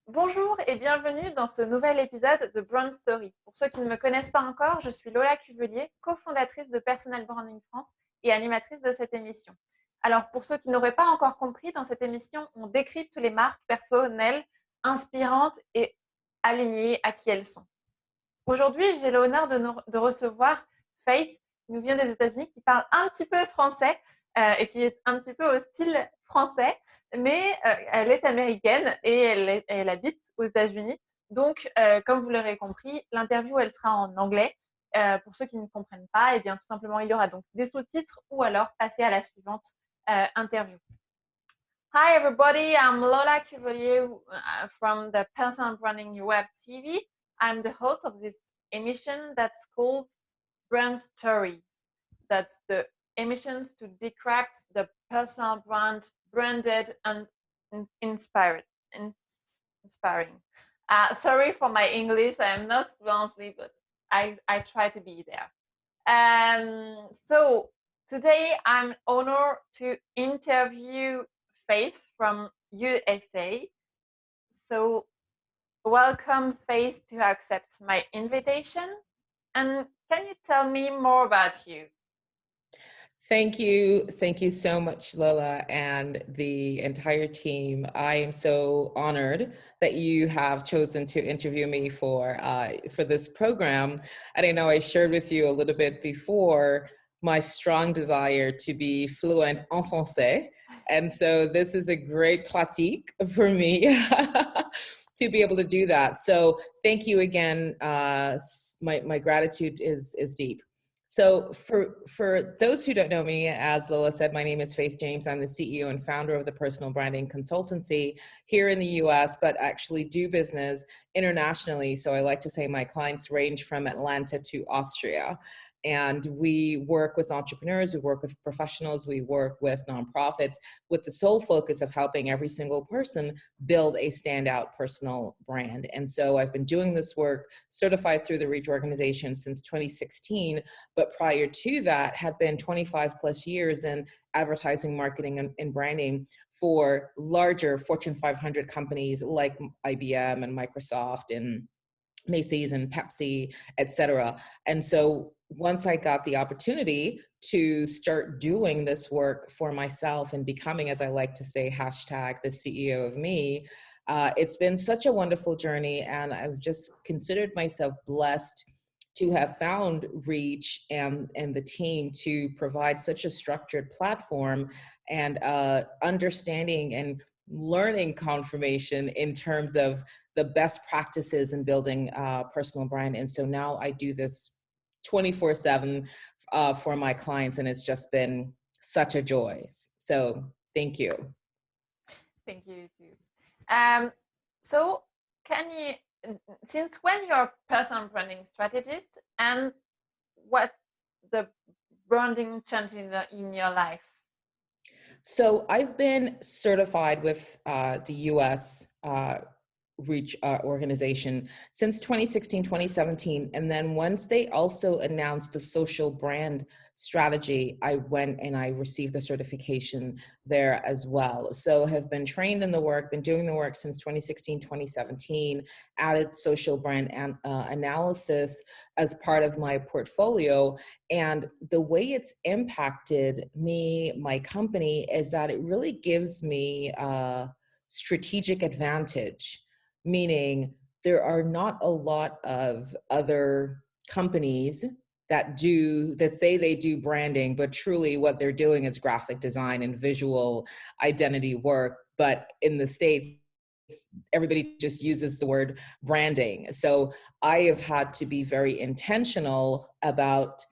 Bonjour et bienvenue dans ce nouvel épisode de Brand Story. Pour ceux qui ne me connaissent pas encore, je suis Lola Cuvelier, cofondatrice de Personal Branding France et animatrice de cette émission. Alors pour ceux qui n'auraient pas encore compris, dans cette émission, on décrypte les marques personnelles, inspirantes et alignées à qui elles sont. Aujourd'hui, j'ai l'honneur de recevoir Faith, qui nous vient des États-Unis, qui parle un petit peu français et qui est un petit peu au style français, mais elle est américaine et elle habite aux États-Unis. Donc, comme vous l'aurez compris, l'interview, elle sera en anglais. Pour ceux qui ne comprennent pas, et bien tout simplement, il y aura donc des sous-titres ou alors passer à la suivante interview. Hi everybody, I'm Lola Cuvelier from the Personal Branding webtv. I'm the host of this emission that's called Brand Stories. That's the emissions to decrypt the personal brand, branded and inspiring. Sorry for my English, I am not fluently, but I try to be there. So today I'm honored to interview Faith from USA. So welcome, Faith, to accept my invitation. And can you tell me more about you? Thank you. Thank you so much, Lola, and the entire team. I am so honored that you have chosen to interview me for this program. And I know I shared with you a little bit before my strong desire to be fluent en français. And so this is a great pratique for me to be able to do that. So thank you again. My gratitude is deep. So for those who don't know me, as Lola said, my name is Faith James. I'm the CEO and founder of the Personal Branding Consultancy here in the US, but actually do business internationally. So I like to say my clients range from Atlanta to Austria. And we work with entrepreneurs, we work with professionals, we work with nonprofits with the sole focus of helping every single person build a standout personal brand. And so I've been doing this work certified through the REACH organization since 2016, but prior to that had been 25 plus years in advertising, marketing, and branding for larger Fortune 500 companies like IBM and Microsoft and Macy's and Pepsi, et cetera. And so once I got the opportunity to start doing this work for myself and becoming, as I like to say, hashtag the CEO of me, it's been such a wonderful journey. And I've just considered myself blessed to have found REACH and the team to provide such a structured platform and understanding and learning confirmation in terms of the best practices in building personal brand. And so now I do this 24/7 for my clients, and it's just been such a joy. So thank you. Thank you too. So can you, since when you're a personal branding strategist, and what the branding changed in your life? So I've been certified with the US REACH organization since 2016, 2017. And then once they also announced the social brand strategy, I went and I received the certification there as well. So have been trained in the work, been doing the work since 2016, 2017, added social brand analysis as part of my portfolio. And the way it's impacted me, my company, is that it really gives me a strategic advantage. Meaning there are not a lot of other companies that say they do branding, but truly what they're doing is graphic design and visual identity work. But in the States, everybody just uses the word branding. So I have had to be very intentional about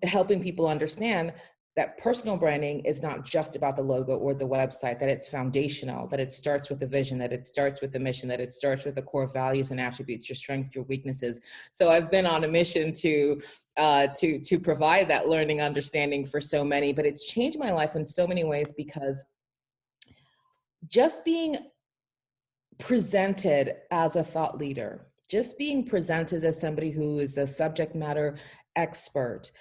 helping people understand that personal branding is not just about the logo or the website, that it's foundational, that it starts with the vision, that it starts with the mission, that it starts with the core values and attributes, your strengths, your weaknesses. So I've been on a mission to provide that learning understanding for so many, but it's changed my life in so many ways, because just being presented as a thought leader, just being presented as somebody who is a subject matter expert,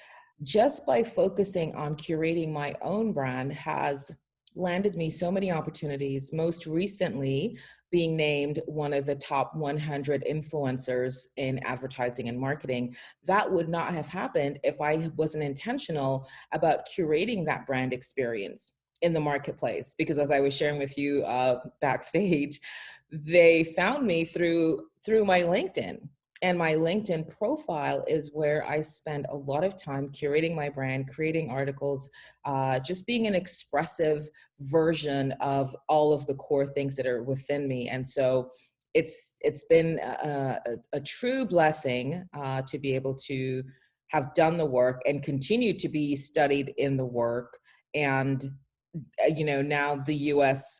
just by focusing on curating my own brand has landed me so many opportunities, most recently being named one of the top 100 influencers in advertising and marketing. That would not have happened if I wasn't intentional about curating that brand experience in the marketplace. Because as I was sharing with you backstage, they found me through my LinkedIn. And my LinkedIn profile is where I spend a lot of time curating my brand, creating articles, just being an expressive version of all of the core things that are within me. And so it's been a true blessing to be able to have done the work and continue to be studied in the work. And now the U.S.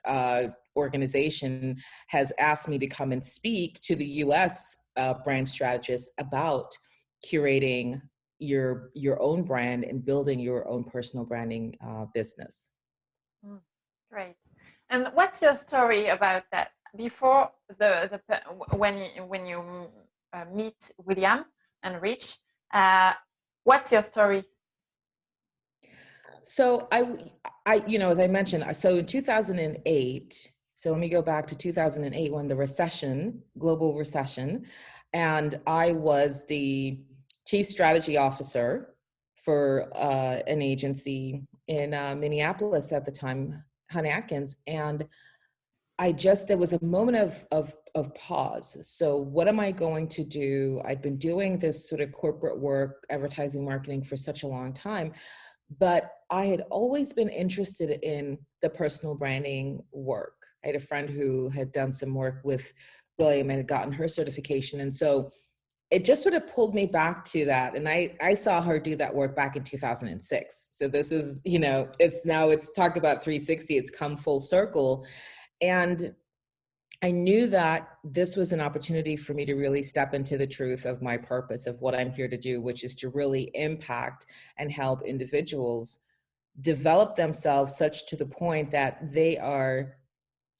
Organization has asked me to come and speak to the U.S. Brand strategists about curating your own brand and building your own personal branding business. Great. And what's your story about that? Before when you meet William and Rich, what's your story? So I as I mentioned, so in 2008, so let me go back to 2008 when the global recession, and I was the chief strategy officer for an agency in Minneapolis at the time, Honey Atkins, and there was a moment of pause. So what am I going to do? I'd been doing this sort of corporate work, advertising, marketing for such a long time, but I had always been interested in the personal branding work. I had a friend who had done some work with William and had gotten her certification. And so it just sort of pulled me back to that. And I saw her do that work back in 2006. So this is, it's talk about 360, it's come full circle. And I knew that this was an opportunity for me to really step into the truth of my purpose of what I'm here to do, which is to really impact and help individuals develop themselves such to the point that they are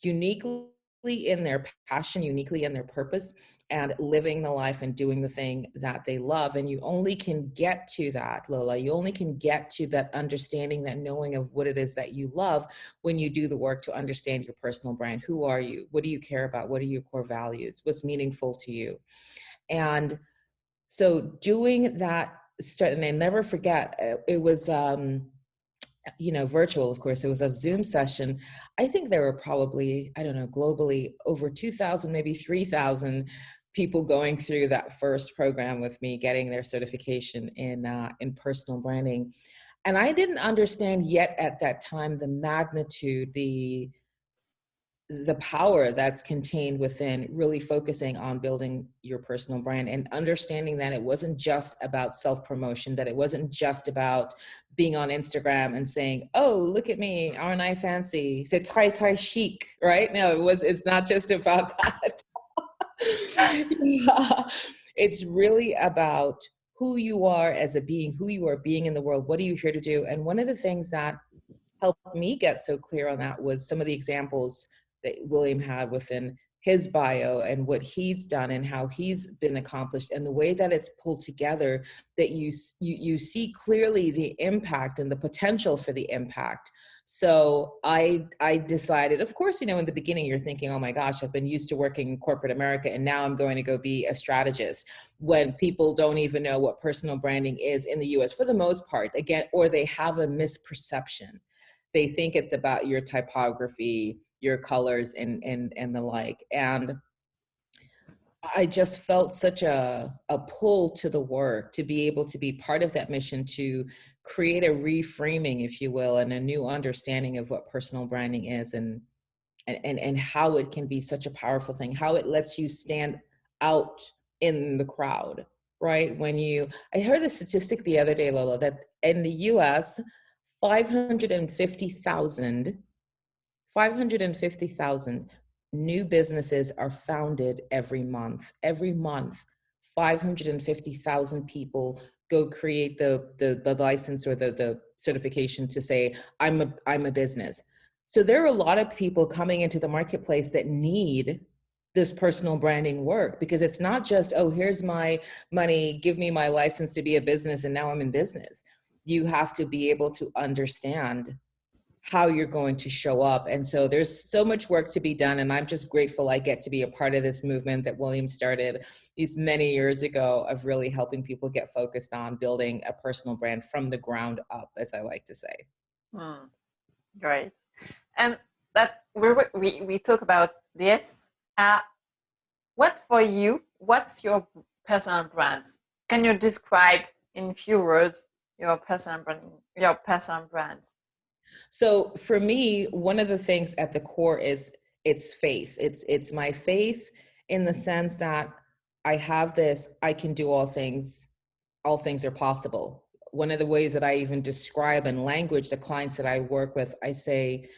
uniquely in their passion, uniquely in their purpose, and living the life and doing the thing that they love. And you only can get to that, Lola. You only can get to that understanding, that knowing of what it is that you love when you do the work to understand your personal brand. Who are you? What do you care about? What are your core values? What's meaningful to you? And so doing that, and I never forget, it was, virtual, of course. It was a Zoom session. I think there were probably, I don't know, globally over 2,000, maybe 3,000 people going through that first program with me, getting their certification in personal branding. And I didn't understand yet at that time the magnitude, the power that's contained within really focusing on building your personal brand and understanding that it wasn't just about self-promotion, that it wasn't just about being on Instagram and saying, oh, look at me, aren't I fancy? C'est très, très chic, right? No, it's not just about that. Yeah. It's really about who you are as a being, who you are being in the world. What are you here to do? And one of the things that helped me get so clear on that was some of the examples that William had within his bio and what he's done and how he's been accomplished and the way that it's pulled together, that you see clearly the impact and the potential for the impact. So I decided, of course, in the beginning you're thinking, oh my gosh, I've been used to working in corporate America and now I'm going to go be a strategist, when people don't even know what personal branding is in the US for the most part, again, or they have a misperception. They think it's about your typography, your colors, and the like. And I just felt such a pull to the work to be able to be part of that mission, to create a reframing, if you will, and a new understanding of what personal branding is and how it can be such a powerful thing, how it lets you stand out in the crowd, right? I heard a statistic the other day, Lola, that in the US, 550,000 new businesses are founded every month. Every month, 550,000 people go create the license or the certification to say, I'm a business. So there are a lot of people coming into the marketplace that need this personal branding work, because it's not just, oh, here's my money, give me my license to be a business, and now I'm in business. You have to be able to understand how you're going to show up. And so there's so much work to be done. And I'm just grateful I get to be a part of this movement that William started these many years ago of really helping people get focused on building a personal brand from the ground up, as I like to say. Great. And that we talk about this. What for you? What's your personal brand? Can you describe in few words your personal brand? So for me, one of the things at the core is it's faith. It's my faith in the sense that I have this, I can do all things are possible. One of the ways that I even describe in language the clients that I work with, I say,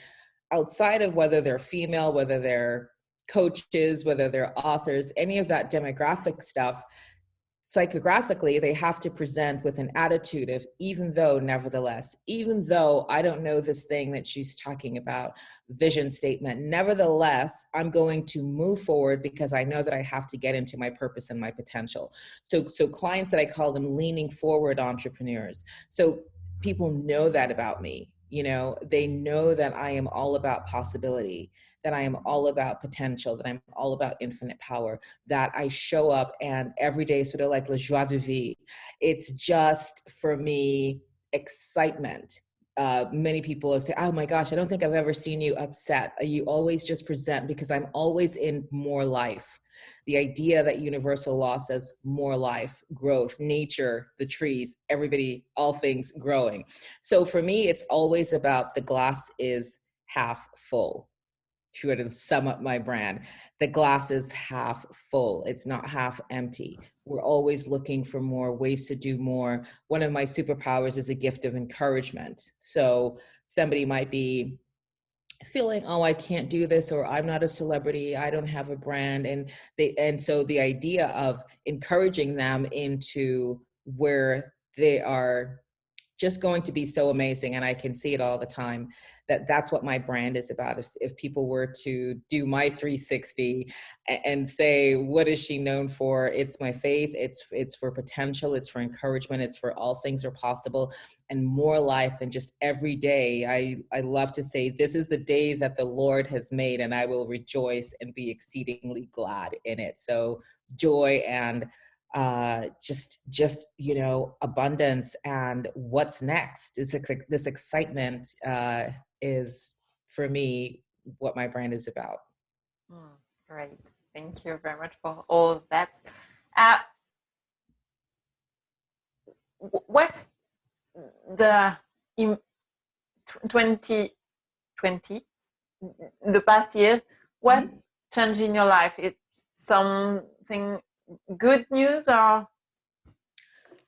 outside of whether they're female, whether they're coaches, whether they're authors, any of that demographic stuff, psychographically, they have to present with an attitude of even though, nevertheless, even though I don't know this thing that she's talking about, vision statement, nevertheless, I'm going to move forward because I know that I have to get into my purpose and my potential. So clients that I call them leaning forward entrepreneurs. So people know that about me. You know, they know that I am all about possibility, that I am all about potential, that I'm all about infinite power, that I show up and every day sort of like la joie de vivre. It's just, for me, excitement. Many people say, oh my gosh, I don't think I've ever seen you upset. You always just present, because I'm always in more life. The idea that universal law says more life, growth, nature, the trees, everybody, all things growing. So for me, it's always about the glass is half full. If you were to sum up my brand, the glass is half full. It's not half empty. We're always looking for more ways to do more. One of my superpowers is a gift of encouragement. So somebody might be feeling, oh, I can't do this, or I'm not a celebrity, I don't have a brand. And so the idea of encouraging them into where they are just going to be so amazing, and I can see it all the time, that's what my brand is about. If people were to do my 360 and say, what is she known for? It's my faith, it's for potential, it's for encouragement, it's for all things are possible and more life. And just every day, I love to say, this is the day that the Lord has made, and I will rejoice and be exceedingly glad in it. So joy and just you know, abundance and what's next. This excitement is, for me, what my brand is about. Great, thank you very much for all of that. What's the 2020, the past year, what changed in your life? It's something good news or?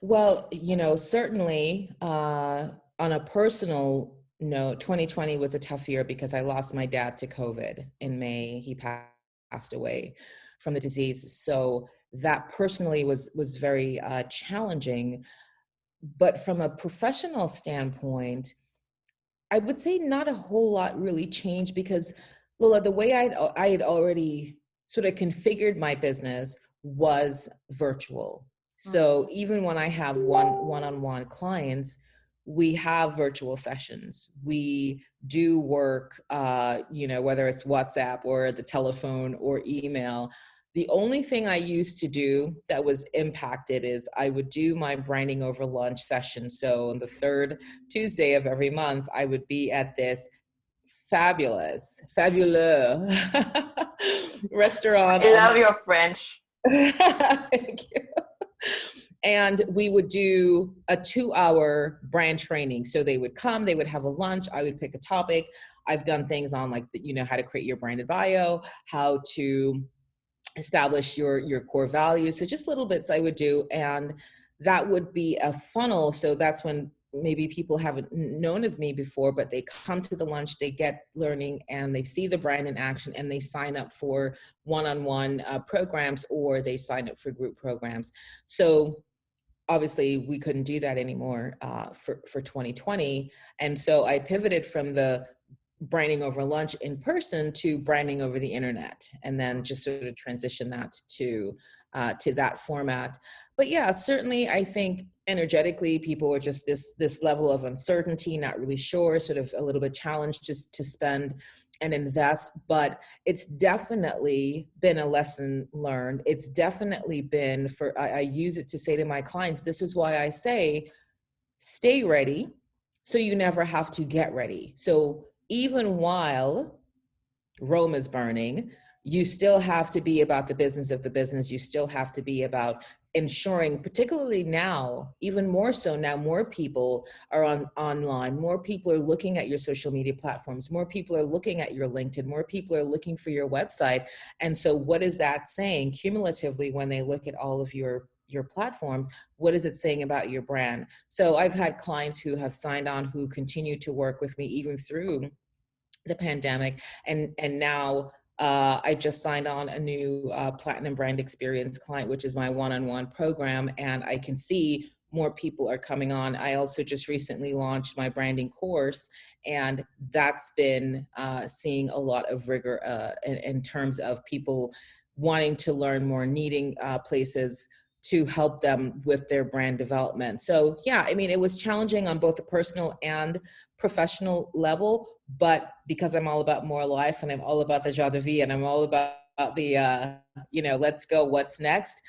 Well, you know, certainly on a personal note, 2020 was a tough year because I lost my dad to COVID in May. He passed away from the disease. So that personally was very challenging. But from a professional standpoint, I would say not a whole lot really changed, because Lola, the way I had already sort of configured my business was virtual. So even when I have one-on-one clients, we have virtual sessions. We do work, you know, whether it's WhatsApp or the telephone or email. The only thing I used to do that was impacted is I would do my branding over lunch session. So on the third Tuesday of every month, I would be at this fabulous restaurant. I love your French. Thank you. And we would do a 2-hour brand training. So they would come, they would have a lunch, I would pick a topic. I've done things on, like, you know, how to create your branded bio, how to establish your core values. So just little bits I would do, and that would be a funnel. So that's when maybe people haven't known of me before, but they come to the lunch, they get learning, and they see the brand in action, and they sign up for one-on-one programs, or they sign up for group programs. So obviously we couldn't do that anymore for 2020. And so I pivoted from the branding over lunch in person to branding over the internet, and then just sort of transition that to that format. But yeah, certainly I think energetically people are just this level of uncertainty, not really sure, sort of a little bit challenged just to spend and invest. But it's definitely been a lesson learned. It's definitely been I use it to say to my clients, this is why I say, stay ready so you never have to get ready. So even while Rome is burning, you still have to be about the business of the business. You still have to be about ensuring, particularly now, even more so now, more people are online, more people are looking at your social media platforms, more people are looking at your LinkedIn, more people are looking for your website. And so what is that saying cumulatively when they look at all of your platforms? What is it saying about your brand? So I've had clients who have signed on who continue to work with me even through the pandemic, and now I just signed on a new Platinum Brand Experience client, which is my one-on-one program, and I can see more people are coming on. I also just recently launched my branding course, and that's been seeing a lot of rigor in terms of people wanting to learn more, needing places to help them with their brand development. So yeah, I mean, it was challenging on both the personal and professional level, but because I'm all about more life and I'm all about the joie de vie and I'm all about the, let's go, what's next?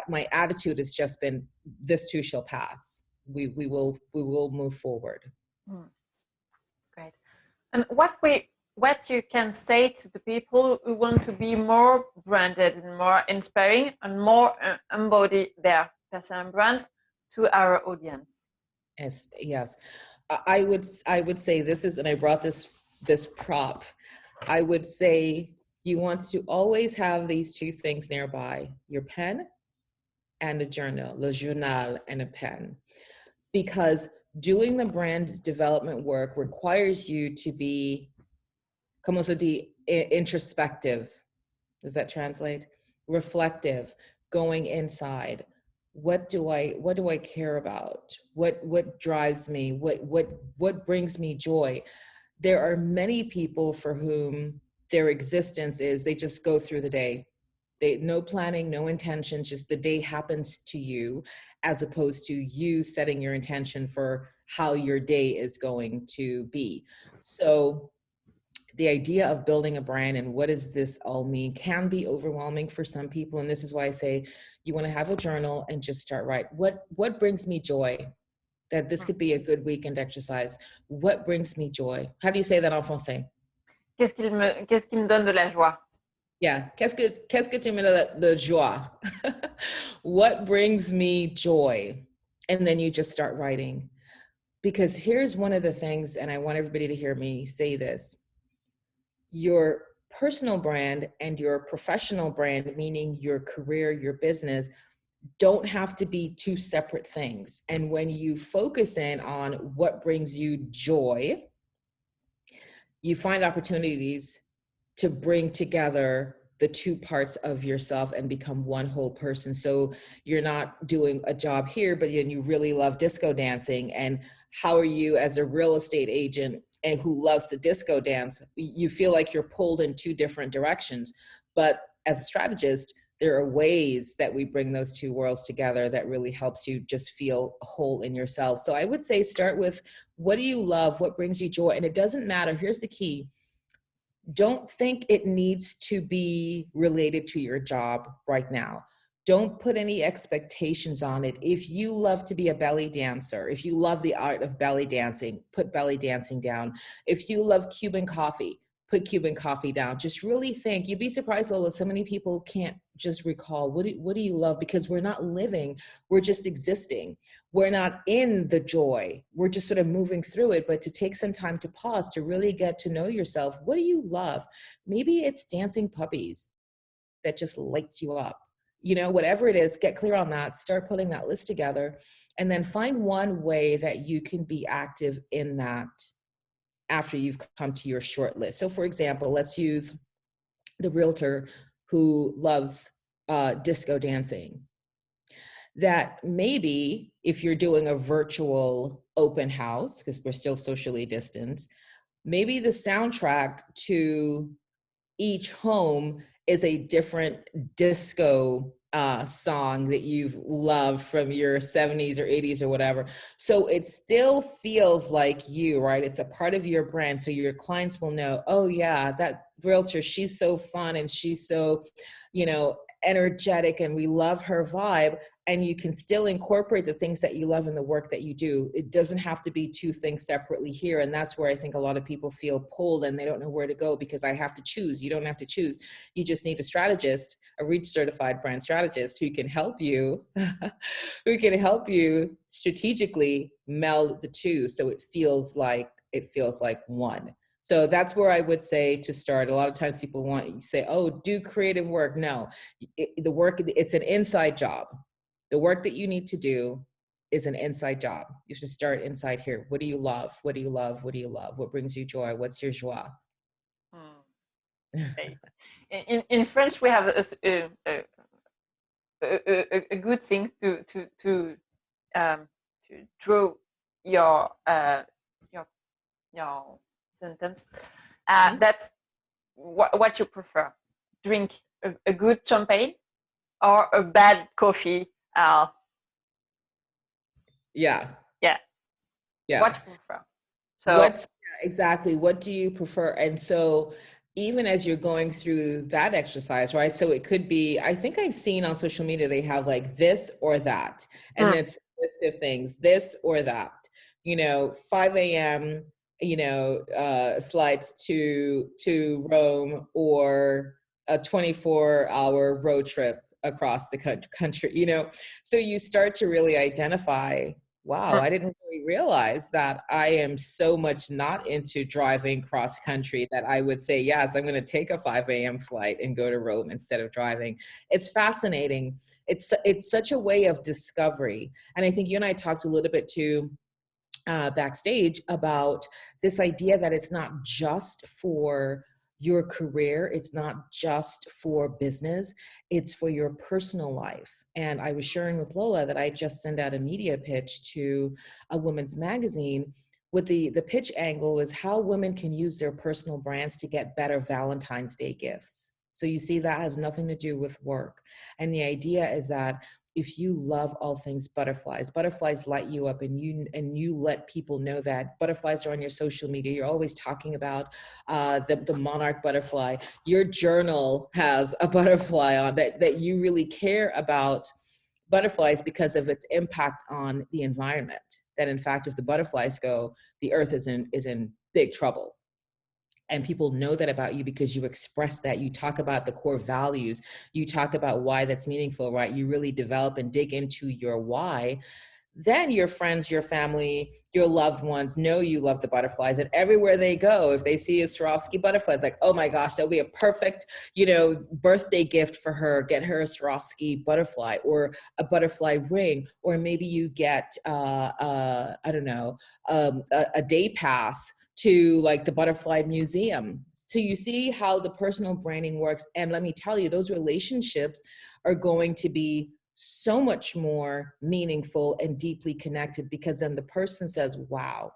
My attitude has just been, this too shall pass. We will move forward. Great. And what you can say to the people who want to be more branded and more inspiring and more embody their personal brand to our audience? Yes. I would say this is, and I brought this prop. I would say you want to always have these two things nearby: your pen and a journal, le journal and a pen, because doing the brand development work requires you to be, como se dice, introspective. Does that translate? Reflective, going inside. What do I care about? What drives me? What brings me joy? There are many people for whom their existence is they just go through the day. No planning, no intention, just the day happens to you, as opposed to you setting your intention for how your day is going to be. So the idea of building a brand and what does this all mean can be overwhelming for some people. And this is why I say you want to have a journal and just start write. What brings me joy? That this could be a good weekend exercise. What brings me joy? How do you say that en français? Qu'est-ce qui me donne de la joie? Yeah, qu'est-ce que tu me donnes de joie? What brings me joy? And then you just start writing. Because here's one of the things, and I want everybody to hear me say this. Your personal brand and your professional brand, meaning your career, your business, don't have to be two separate things. And when you focus in on what brings you joy, you find opportunities to bring together the two parts of yourself and become one whole person. So you're not doing a job here, but then you really love disco dancing. And how are you as a real estate agent and who loves to disco dance? You feel like you're pulled in two different directions. But as a strategist, there are ways that we bring those two worlds together that really helps you just feel whole in yourself. So I would say start with, what do you love? What brings you joy? And it doesn't matter. Here's the key. Don't think it needs to be related to your job right now. Don't put any expectations on it. If you love to be a belly dancer, if you love the art of belly dancing, put belly dancing down. If you love Cuban coffee, put Cuban coffee down. Just really think. You'd be surprised, Lola, so many people can't just recall, what do you love? Because we're not living, we're just existing. We're not in the joy. We're just sort of moving through it. But to take some time to pause, to really get to know yourself. What do you love? Maybe it's dancing puppies that just lights you up. You know, whatever it is, get clear on that, start putting that list together, and then find one way that you can be active in that after you've come to your short list. So for example, let's use the realtor who loves disco dancing. That maybe if you're doing a virtual open house, because we're still socially distanced, maybe the soundtrack to each home is a different disco song that you've loved from your 70s or 80s or whatever. So it still feels like you, right? It's a part of your brand. So your clients will know, oh yeah, that realtor, she's so fun and she's so, energetic, and we love her vibe. And you can still incorporate the things that you love in the work that you do. It doesn't have to be two things separately here. And that's where I think a lot of people feel pulled and they don't know where to go because I have to choose. You don't have to choose. You just need a strategist, a REACH certified brand strategist who can help you, strategically meld the two. So it feels like one. So that's where I would say to start. A lot of times people want you to say, oh, do creative work. No, it's an inside job. The work that you need to do is an inside job. You should start inside here. What do you love? What do you love? What do you love? What brings you joy? What's your joie? Okay. In French, we have a good thing to draw your sentence. That's what you prefer. Drink a good champagne or a bad coffee. Yeah. What you prefer. So exactly, what do you prefer? And so even as you're going through that exercise, right? So it could be, I think I've seen on social media, they have like this or that, and it's a list of things, this or that, 5 a.m., flights to Rome, or a 24-hour road trip across the country, so you start to really identify, wow, I didn't really realize that I am so much not into driving cross country that I would say, yes, I'm going to take a 5 a.m. flight and go to Rome instead of driving. It's fascinating. It's such a way of discovery. And I think you and I talked a little bit too backstage about this idea that it's not just for your career, it's not just for business, it's for your personal life. And I was sharing with Lola that I just sent out a media pitch to a women's magazine with the pitch angle is how women can use their personal brands to get better Valentine's Day gifts. So you see, that has nothing to do with work. And the idea is that if you love all things butterflies light you up, and you let people know that butterflies are on your social media. You're always talking about the monarch butterfly. Your journal has a butterfly on that you really care about butterflies because of its impact on the environment. That in fact, if the butterflies go, the earth is in big trouble. And people know that about you because you express that. You talk about the core values. You talk about why that's meaningful, right? You really develop and dig into your why. Then your friends, your family, your loved ones know you love the butterflies. And everywhere they go, if they see a Swarovski butterfly, it's like, oh my gosh, that'll be a perfect, birthday gift for her. Get her a Swarovski butterfly or a butterfly ring. Or maybe you get, a day pass to like the Butterfly Museum. So you see how the personal branding works. And let me tell you, those relationships are going to be so much more meaningful and deeply connected, because then the person says, wow,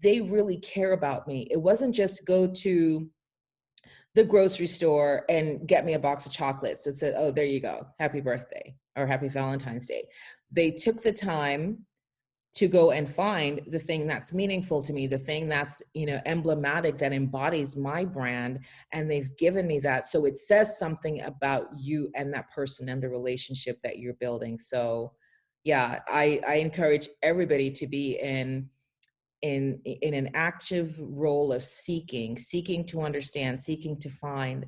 they really care about me. It wasn't just go to the grocery store and get me a box of chocolates. It said, oh, there you go. Happy birthday or happy Valentine's Day. They took the time to go and find the thing that's meaningful to me, the thing that's, emblematic, that embodies my brand. And they've given me that. So it says something about you and that person and the relationship that you're building. So yeah, I encourage everybody to be in an active role of seeking to understand, seeking to find.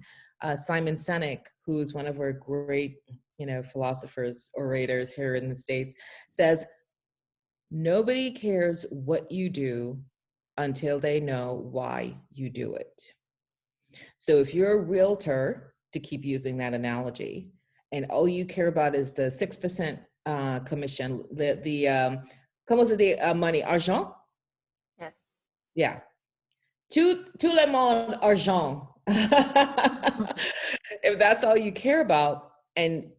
Simon Sinek, who's one of our great, philosophers, orators here in the States, says, nobody cares what you do until they know why you do it. So if you're a realtor, to keep using that analogy, and all you care about is the 6% commission, comment on dit money, argent? Yes. Yeah. Tout le monde argent. If that's all you care about, and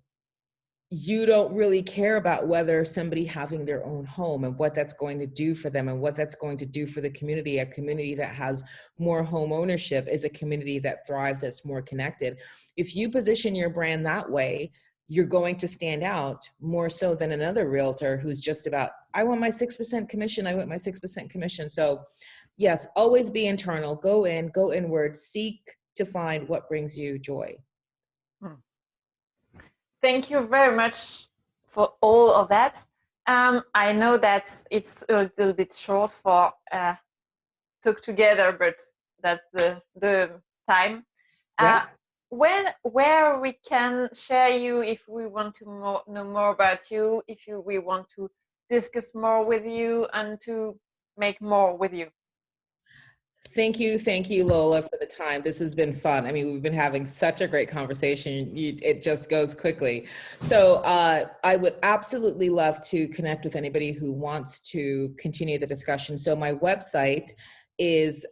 you don't really care about whether somebody having their own home and what that's going to do for them and what that's going to do for the community. A community that has more home ownership is a community that thrives, that's more connected. If you position your brand that way, you're going to stand out more so than another realtor who's just about, I want my 6% commission, I want my 6% commission. So yes, always be internal, go inward, seek to find what brings you joy. Thank you very much for all of that. I know that it's a little bit short for talk together, but that's the time. Yeah. Where we can share you if we want to know more about you, if we want to discuss more with you and to make more with you. Thank you, Lola, for the time. This has been fun. I mean, we've been having such a great conversation. It just goes quickly. So I would absolutely love to connect with anybody who wants to continue the discussion. So my website is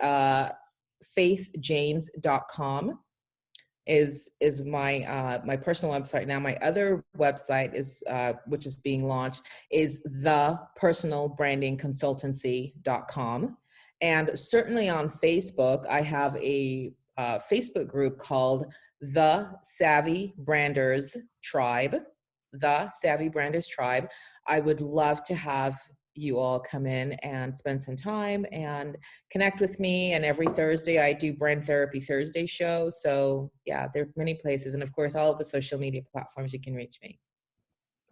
faithjames.com is my my personal website now. My other website is which is being launched is the personalbrandingconsultancy.com. And certainly on Facebook, I have a Facebook group called The Savvy Branders Tribe. The Savvy Branders Tribe. I would love to have you all come in and spend some time and connect with me. And every Thursday I do Brand Therapy Thursday show. So yeah, there are many places. And of course, all of the social media platforms you can reach me.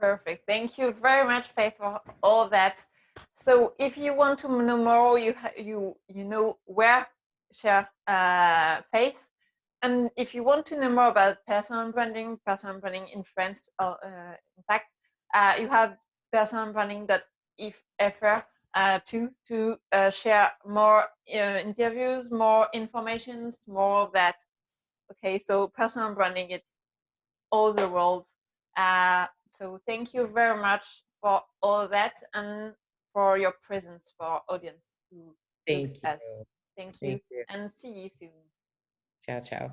Perfect. Thank you very much, Faith, for all that. So if you want to know more, you know where share Faith. And if you want to know more about personal branding in France, or in fact, you have personalbranding.FR to share more interviews, more informations, more of that. Okay, so personal branding, it's all the world. So thank you very much for all that and for your presence for our audience to look Thank you. us. Thank you, and see you soon. Ciao, ciao.